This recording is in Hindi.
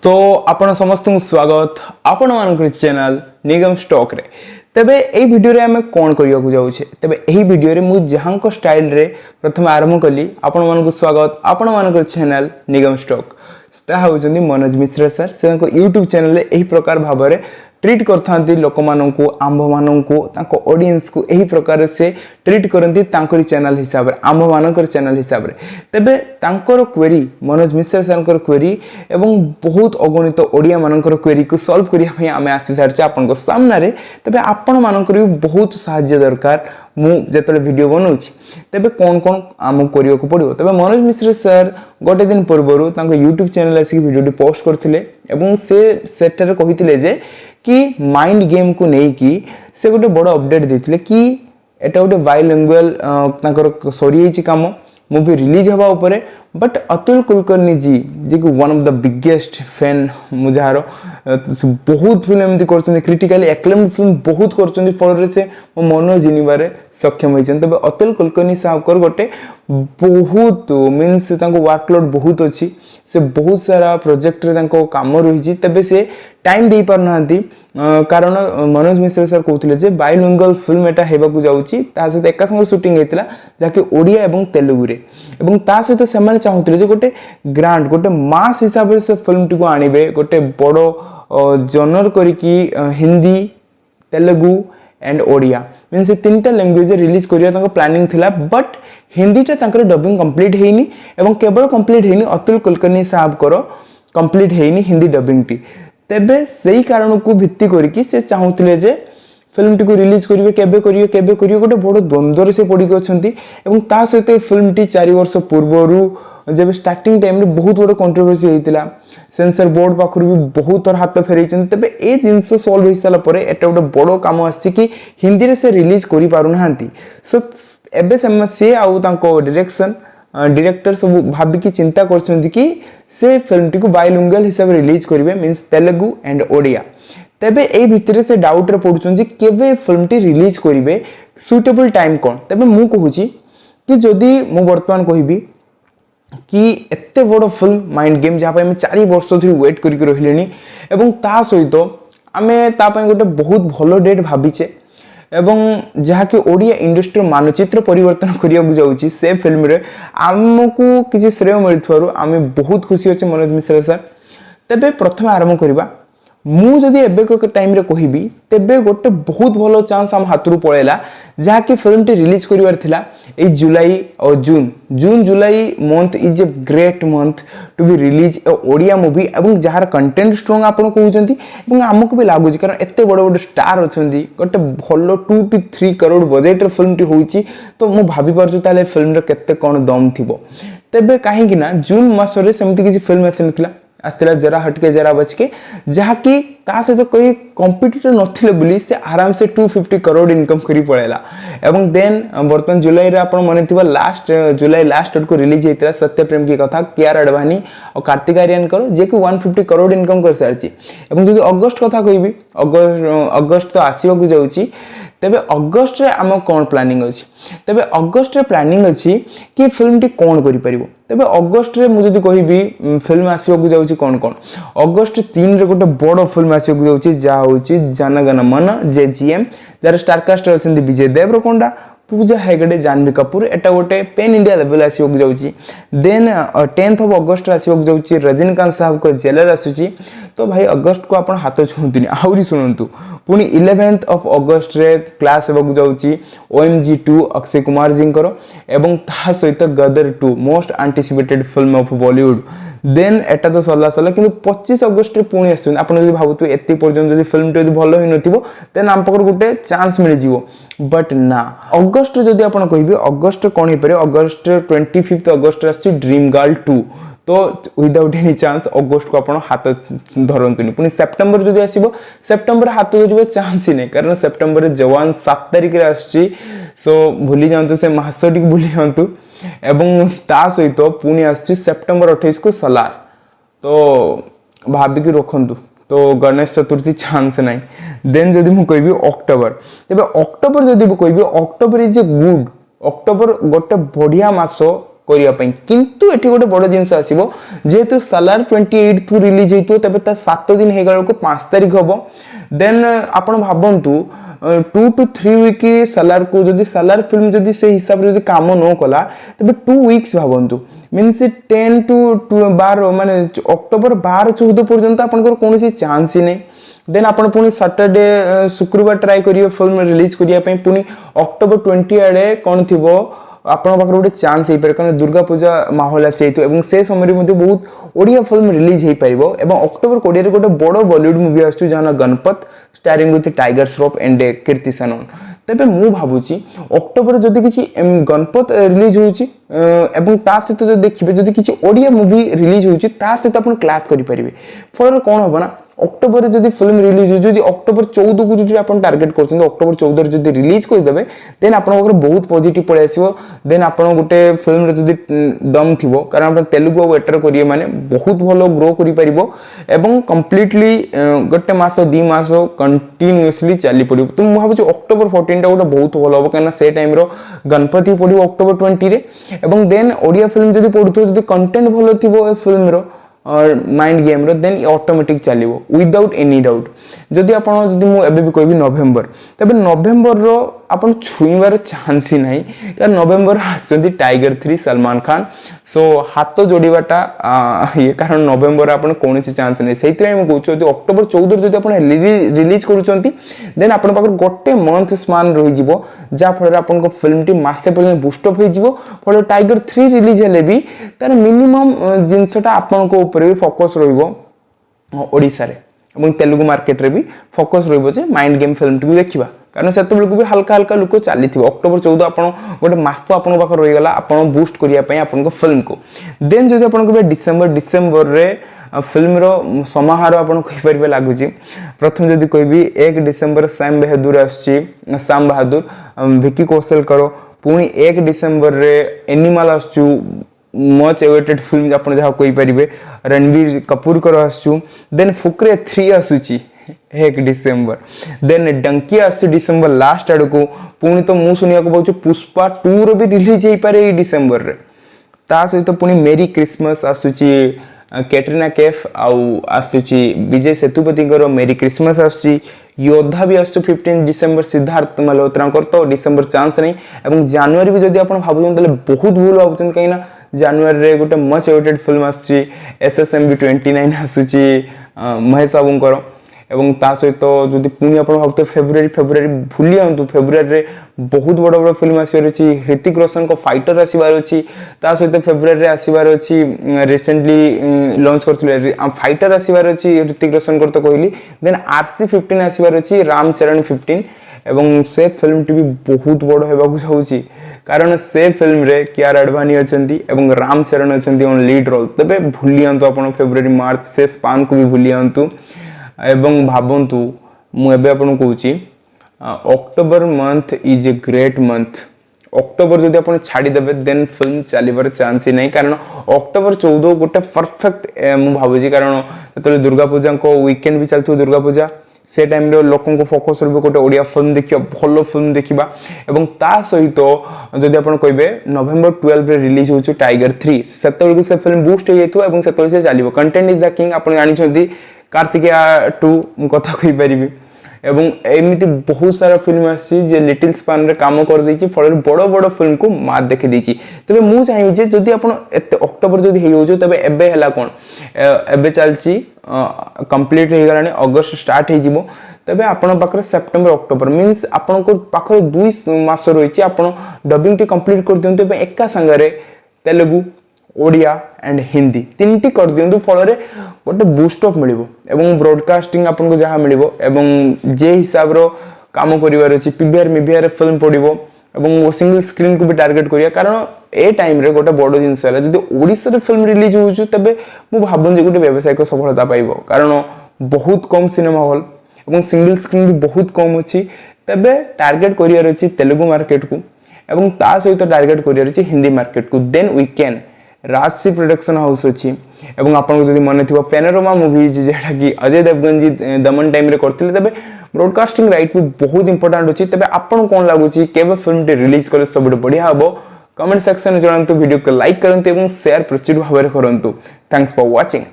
तो आपण समस्त स्वागत आपण मान चैनल निगम स्टॉक रे। तबे एई वीडियो रे हमें कोन करिया को जाउछे। तबे एही वीडियो रे मु जहां स्टाइल रे प्रथम आरंभ कली आपण मान स्वागत आपण मान चैनल निगम स्टॉक। ता होउछन्ती मनोज मिश्र सर से यूट्यूब चैनल रे एही प्रकार भाबरे ट्रीट करथांती लोक माननकु आंभ माननकु ताको ऑडियंस को एही प्रकार से ट्रीट करंती तांकरी चैनल हिसाब रे आंभ मानकर चैनल हिसाब रे। तबे तांकर क्वेरी मनोज मिश्र सरकर क्वेरी एवं बहुत अगणित ओडिया मानकर क्वेरी को सॉल्व करिया पई आमे आसी सारचे आपन को सामना रे। तबे आपन मानकर भी बहुत सहायता दरकार मु जेतले वीडियो बनौछि। तबे कोन कोन आम करियो को पड़ियो। तबे मनोज मिश्र सर गोटे दिन पूर्वरु तांको यूट्यूब चैनल आसी वीडियो पोस्ट करथिले एवं से सेटर कहिथिले जे कि माइंड गेम को नहीं कि से गोटे बड़ अपडेट देथिले कि एटा गोटे बाइलिंगुअल तांकर सरी छि काम मूवी रिलीज हवा ऊपर। बट अतुल कुलकर्णी जी जे कि one of the biggest fan मुझारो बहुत फिल्म एमती करछन क्रिटिकली एक्लेम्ड फिल्म बहुत करछन फल से मन जिनिबारे सक्षम होइछन। तबे अतुल कुलकर्णी साहब कर गोटे बहुत मीन्स तांको वर्कलोड बहुत अछि से बहुत सारा प्रोजेक्ट रे तांको काम रही। तबे से टाइम दे पार नांती कारण मनोज मिश्र सर कहउथिले जे बाइलिंगुअल फिल्म एटा हेबा को जाउची ता सहित एका संग शूटिंग हेतिला जाके ओडिया एवं तेलुगु रे एवं ता सहित सेमाने चाहुथिले जे गोटे ग्रांड गोटे मास हिसाब से फिल्म टिको आनिबे गोटे बड़ो जनर करी की हिंदी तेलुगु एंड ओडिया मीन्स तीनटा लैंग्वेज रिलीज करिया तांको प्लानिंग थिला। बट हिंदी टा तांकर डबिंग कंप्लीट हेनी एवं केवल कंप्लीट हेनी अतुल कुलकर्णी साहब करो कंप्लीट हेनी हिंदी डबिंग टी। तेबे सही कारण को भित्ति करके से चाहूतिले जे फिल्म टी को रिलीज करिवे केबे करियो गोटे बड़ द्वंद्व से पड़ी गछंती एवं ता सहित फिल्म टी 4 वर्ष पूर्वरु जब स्टार्टिंग टाइम रे बहुत बड़ कंट्रोवर्सी हेतिला सेंसर बोर्ड पाखरु भी बहुत थर हाथ फेरैछन। तबे ए जिंस सॉल्व होई साला परे एटा गोटे बड़ काम आछि कि हिंदी रे से रिलीज करि पारु नाहंती। सो एबे से आउ तांको डायरेक्टर सब भाबी की चिंता करछंती कि से फिल्म टी को बाइलिंगुअल हिसाब रिलीज करिवे मींस तेलुगु एंड ओडिया। तबे ए भितरे से डाउट रे पडुछन जे केबे फिल्म टी रिलीज करिवे सुटेबल टाइम कोन। तबे मु कहूची कि जदी मु वर्तमान कहिबी कि एते बड़ फिल्म माइंड गेम जहाँ पे 4 वर्ष धरि वेट करिक रहिलेनी एवं ता सहित आमे ता पय गोटे बहुत भलो डेट भाबिचे एवं जहाँ कि ओडिया इंडस्ट्री मानचित्र परिवर्तन करिया जाउची से फिल्म रे आमको किछि श्रेय मिलथवारु आमे बहुत खुशी अछि मनोज मिश्र सर। तबे प्रथम आरंभ करिबा मु जदि एबे को टाइम रे कहिबी तेबे गोटे बहुत भलो चांस हम हाथरु पळेला जहाँ कि फिल्म टी रिलीज करिवार थिला ए जुलाई और June July month is a great month to be release a Odia movie एवं जहार कंटेंट स्ट्रांग आपण कहउचंती एवं हमको भी लागुची कारण एते बड़ बड़ स्टार अछंती गोटे भलो 2 to 3 करोड़ बजेट रे फिल्म टी होईची। तो मु भाबी पारछु ताले फिल्म रे केते कोन दम थिबो। तेबे काहे कि ना जून मास रे सेमति किछि फिल्म आथिनथिला आस्तिला जरा हटके जरा बचके जहाँ कि ता सहित कोई कंपिटिटर नथिले बुली से आराम से 250 करोड़ इनकम करी पड़ेला। एवं देन वर्तमान जुलाई रे आपण माने थिबा लास्ट जुलाई लास्ट को रिलीज हेतिला सत्य प्रेम की कथा केआर अडवाणी और कार्तिक आर्यन करो जे कि 150 करोड़ इनकम कर सारची। एवं जदि अगस्त कथा कहिबी अगस्त तो आसीबा को जाउची तेबे अगस्त रे आम कोन प्लानिंग अछि। तेबे अगस्त रे प्लानिंग अछि कि फिल्म टी कोन करि परिबो। तेबे अगस्त रे मु जदि कहिबी फिल्म आसीबा को जाउची कोन अगस्त 3 रे गोटे बड़ फिल्म आसीबा को जाउची जा होची जनगण मन जेजीएम जार स्टार कास्ट रे अछंती विजय देवरकोंडा पूजा हेगड़े जानवी कपूर एटा गोटे पेन इंडिया लेवल आसीबा को जाउची। देन 10th ऑफ अगस्त आसीबा को जाउची रजनीकांत साहब को जेलर आसुची। तो भाई अगस्त को आपण हाथ छुंतुनी आउरी सुनंतु पुनी 11th ऑफ अगस्त रे क्लास हेबा को जाउची OMG2 अक्षय कुमार जी करो एवं ता सहित Gadar 2 most anticipated film of Bollywood. देन एटा तो सरला किंतु 25 अगस्त रे पुणी आछन आपण जदि भाबुतु एत्ते पर्यंत जदि फिल्म टे भलो होई नथिबो देन हम पकर गोटे चांस मिल जिवो। बट ना अगस्त जदि आपण कहिबे अगस्त कोन हे परे अगस्त 25 अगस्त आछि ड्रीम गर्ल 2 तो विदाउट एनी चांस अगस्त को आपण हाथ धरंतुनी। पुनी सेप्टेम्बर जदि आसीबो सेप्टेम्बर हाथ धरिबे चांस ही नै कारण सेप्टेम्बर जवान 7 तारिख रे आछि। सो भूली जानतु से मासटी भूली जानतु एवं ता सहित पुणी आछि सेप्टेम्बर 28 को सलार तो भाबी कि रखंतु। तो गणेश चतुर्थी चांस नै। देन जदि मु कहबी अक्टोबर तेबे अक्टोबर जदि मु कहबी October is a good October गोटे बढ़िया मास करिया पई किंतु एठी गोटे बड़ जिंस आसीबो जेहेतु सालार 28 थु रिलीज हेतु तबे ता 7 दिन हे गलो को 5 तारिख हबो देन आपण भाबंतु 2 to 3 वीक सालार को जदि सालार फिल्म जदि से हिसाब रे जदि काम न कला तबे 2 वीक्स भाबंतु मीन्स 10 to 12 माने अक्टोबर 12 14 पर्यंत आपण को कोनोसी चांस ही नहीं देन आपण पुनी सैटरडे शुक्रवार ट्राई करियो फिल्म रिलीज करिया पई पुनी अक्टोबर 20 आडे कोन थिबो आपण पाखर गोटे चांस हे पर कारण दुर्गा पूजा माहौल आसी तो एवं से समय रे मध्ये बहुत ओडिया फिल्म रिलीज हे परिबो एवं अक्टोबर 20 रे गोटे बड़ बॉलीवुड मूवी आछू जाना Ganapath starring with Tiger Shroff and Kriti Sanon तबे मु भाबुची अक्टोबर जदि किछि गणपत रिलीज होउची एवं ता सहित जदि देखिबे जदि किछि ओडिया मूवी रिलीज होउची ता सहित आपण क्लास करि परिबे फॉर कोन होबो ना अक्टोबर जदि फिल्म रिलीज हो जो अक्टोबर 14 को जो आपण टार्गेट करछन अक्टोबर 14 जदि रिलीज कर देबे देन आपण ओकर बहुत पॉजिटिव पळे आसीबो देन आपण गुटे फिल्म रे जदि दम थिबो कारण आपण तेलुगु और एटर करिए माने बहुत भलो ग्रो करि परिबो एवं कंप्लीटली गटे मास 2 मास कंटीन्यूअसली चली पड़िबो तो मु भाबु अक्टोबर 14 टा गोटे बहुत भलो हो कारण से टाइम रो गणपति पड़िबो अक्टोबर 20 रे एवं देन ओडिया फिल्म जदि पडुथो जदि कंटेंट भलो थिबो ए फिल्म रो और माइंड गेम रो देन ऑटोमेटिक चलिवो विदाउट एनी डाउट जदि आपण जदि मु एबे भी कहबी नवेम्बर तबे नवेम्बर रो आपण छुईबार चांस ही नहीं कारण नवेम्बर आछंती टाइगर 3 सलमान खान सो हाथ जोड़ीबाटा ये कारण नवेम्बर आपण कोनोसी चांस नहीं सेति मु कहउछु जदि अक्टोबर 14 जदि आपण रिलीज करूचंती देन आपण पाकर गोटे मंथ स्पान रहि जिवो जा फळे आपण को फिल्म टी मासे पहिले बूस्ट अप होई जिवो फळे टाइगर 3 रिलीज हेले भी तार मिनिमम जिंसटा आपण को ऊपर भी फोकस रहिबो ओडिसा रे এবং তেলুগু মার্কেট রে भी फोकस रहिबो जे माइंड गेम फिल्म टी देखिबा कारण सेते बेलकु भी हल्का हल्का लोक चलीथिबो अक्टोबर 14 आपण गोटे मास तो आपण पाखर रहि गला आपण बूस्ट करिया पई आपण को फिल्म को देन जदि आपण को डिसेंबर रे फिल्म रो समाहार आपण कहि परबे लागुची प्रथम जदि कहबी 1 डिसेंबर सैम बहादुर आछी शाम बहादुर विकी कौशल करो पुनी 1 डिसेंबर रे एनिमल आछू मच अवेटेड फिल्म आपण जहा कोइ परिबे रणवीर कपूर करो आछू देन फुकरे 3 आसुची 1 डिसेंबर देन डंकी आसु डिसेंबर लास्ट आड़ को पुनी तो मु सुनिया को बहु पुष्पा 2 रो भी रिलीज हे पारे डिसेंबर रे ता सहित पुनी मेरी क्रिसमस आसुची कैटरीना कैफ आउ आसुची विजय सेतुपति करो मेरी क्रिसमस आसुची योद्धा भी आसु 15 डिसेंबर सिद्धार्थ मल्होत्रा कर तो डिसेंबर चांस नहीं एवं जनवरी भी जदि आपण भाबुन तले बहुत भूल भाबुन कहिना जनवरी रे गोटे मच अवेटेड फिल्म आसुची एसएसएमबी 29 आसुची महेश बाबू करो एवं ता सहित जदि पुनी आपण भाबते फेब्रुआरी भूली आंतु फेब्रुआरी रे बहुत बड़ बड़ फिल्म आसीबार अछि ऋतिक रोशन को फाइटर आसीबार अछि ता सहित फेब्रुआरी रे आसीबार अछि रिसेंटली लॉन्च करथले फाइटर आसीबार अछि ऋतिक रोशन कर तो कहली देन आरसी 15 आसीबार अछि रामचरण 15 एवं से फिल्म टी भी बहुत बड़ हेबा को जाउची कारण से फिल्म रे कियारा अडवाणी अछंती एवं रामचरण अछंती ऑन लीड रोल तबे भूली आंतु आपण फेब्रुआरी मार्च से स्पान को भी भूली आंतु एवं भाबंतु मु एबे आपन कहूची October month is a great month October जदि आपण छाडी देबे देन फिल्म चलीबार चांस ही नहीं कारण अक्टोबर 14 गोटे परफेक्ट मु भाबुची कारण तले दुर्गा पूजा को वीकेंड भी चलथु दुर्गा पूजा से टाइम रे लोकन को फोकस करबे गोटे ओडिया फिल्म देखियो भलो फिल्म देखिबा एवं ता सहित जदि आपण कहबे नवेम्बर 12 रे रिलीज होछु टाइगर 3 सेतबेल से फिल्म बूस्ट हे जेतु एवं सेतबेल से चलीबो कंटेंट इज द किंग आपण जानि छथि कार्तिकेया 2 मु कथा कहि परिबी एवं एमिति बहुत सारा फिल्म आसी जे लिटिल स्पान रे काम कर देछि फल बड़ बड़ फिल्म को मात देखि देछि तबे मु चाहि जे जदि आपण अक्टोबर जदि हे होजो तबे एबे हला कोन एबे चलछि कंप्लीट हे गलानी अगस्त स्टार्ट हे जिवो तबे आपण पाखरे सितंबर अक्टोबर मींस आपण को पाखरे 2 मास रहिछि आपण डबिंग टी कंप्लीट कर दियंतु एबे एका संगरे तेलुगु ओडिया एंड हिंदी तीनटी कर दियंतु फल रे गोटे बूस्ट अप मिलिबो एवं ब्रॉडकास्टिंग आपन को जहा मिलिबो एवं जे हिसाब रो काम करिवार अछि पीवीआर मिवीआर फिल्म पडिबो एवं सिंगल स्क्रीन को भी टारगेट करिया कारण ए टाइम रे गोटे बड़ जिंस हला जदि ओडिसा रे फिल्म रिलीज होछु तबे मु भाबन जे गोटे व्यवसायिक सफलता पाइबो कारण बहुत कम सिनेमा हॉल एवं सिंगल स्क्रीन भी बहुत कम अछि तबे टारगेट करियार अछि तेलुगु मार्केट को एवं ता सहित टारगेट करियार अछि हिंदी मार्केट को देन वी कैन राजसी प्रोडक्शन हाउस अछि एवं आपन को जदि मन थिबो पैनोरमा मूवीज जेटा कि अजय देवगन जी दमन टाइम रे करथिले तबे ब्रॉडकास्टिंग राइट भी बहुत इंपोर्टेंट अछि तबे आपन कोन लागुछि केबे फिल्म टे रिलीज करे सब बढ़िया हबो कमेंट सेक्शन में जनातु वीडियो को लाइक करंतु एवं शेयर प्रचुर भाव में करंतु थैंक्स फॉर वाचिंग।